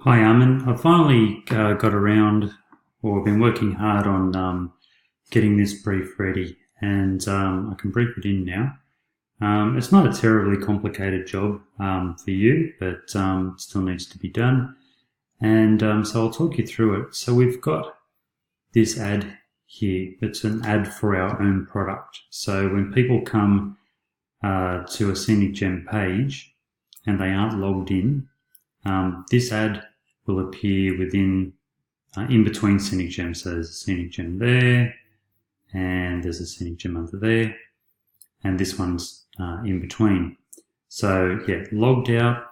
Hi, Armin. I finally got around, or been working hard on getting this brief ready, and I can brief it in now. It's not a terribly complicated job for you, but it still needs to be done. And so I'll talk you through it. So we've got this ad here. It's an ad for our own product. So when people come to a Scenic Gem page and they aren't logged in, this ad will appear within, in between Scenic Gems. So there's a Scenic Gem there, and there's a Scenic Gem under there, and this one's in between. So yeah, logged out,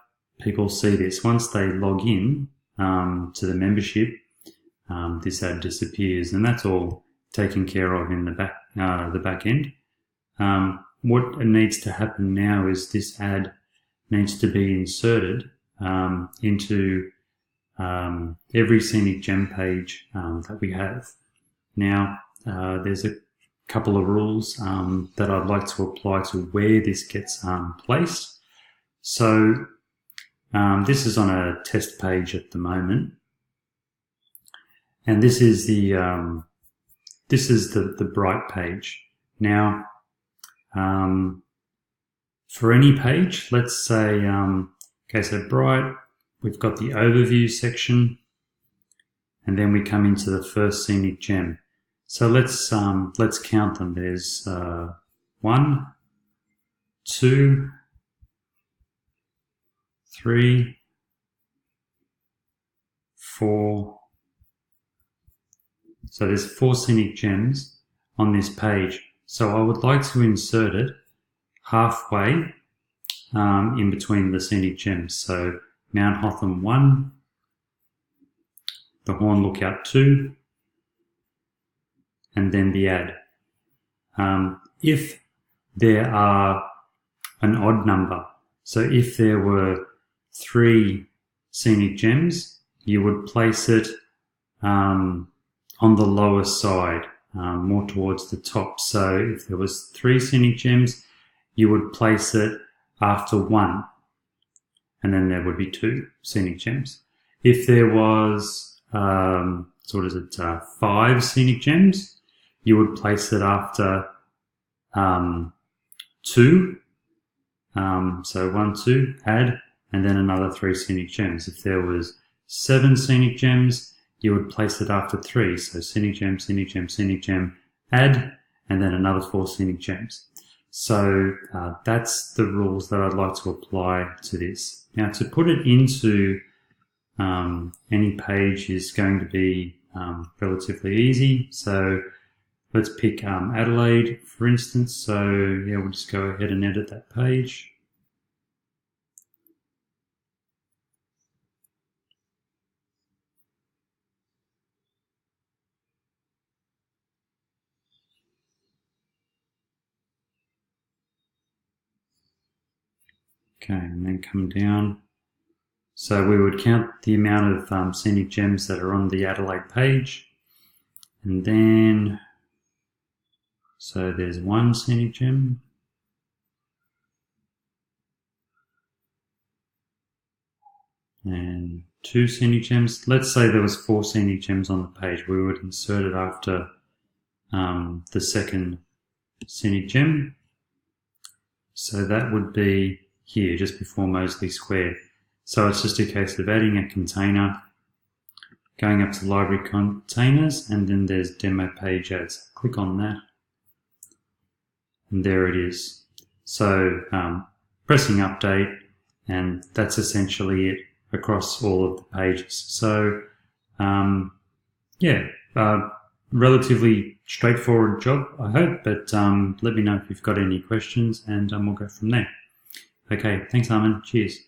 people see this. Once they log in to the membership, this ad disappears, and that's all taken care of in the back end. What needs to happen now is this ad needs to be inserted into every Scenic Gem page that we have. Now, there's a couple of rules that I'd like to apply to where this gets placed. So this is on a test page at the moment, and this is the Bright page. Now, for any page, let's say, okay, so Bright, we've got the overview section, and then we come into the first Scenic Gem. So let's count them. There's 1, 2, 3, 4. So there's 4 Scenic Gems on this page. So I would like to insert it halfway in between the Scenic Gems. So Mount Hotham 1, the Horn Lookout 2, and then the ad. If there are an odd number, so if there were 3 Scenic Gems, you would place it on the lower side, more towards the top. So if there was 3 Scenic Gems, you would place it after 1, and then there would be 2 Scenic Gems. If there was, 5 Scenic Gems, you would place it after 2. So 1, 2, add, and then another 3 Scenic Gems. If there was 7 Scenic Gems, you would place it after 3. So Scenic Gem, Scenic Gem, Scenic Gem, add, and then another 4 Scenic Gems. So that's the rules that I'd like to apply to this. Now, to put it into any page is going to be relatively easy. So let's pick Adelaide, for instance. So yeah, we'll just go ahead and edit that page. Okay, and then come down. So we would count the amount of Scenic Gems that are on the Adelaide page. And then, so there's 1 Scenic Gem. And 2 Scenic Gems. Let's say there was 4 Scenic Gems on the page. We would insert it after the second Scenic Gem. So that would be here, just before Moseley Square. So it's just a case of adding a container, going up to Library Containers, and then there's Demo Page Ads. Click on that, and there it is. So pressing Update, and that's essentially it across all of the pages. So yeah, relatively straightforward job, I hope, but let me know if you've got any questions, and we'll go from there. Okay, thanks, Armin. Cheers.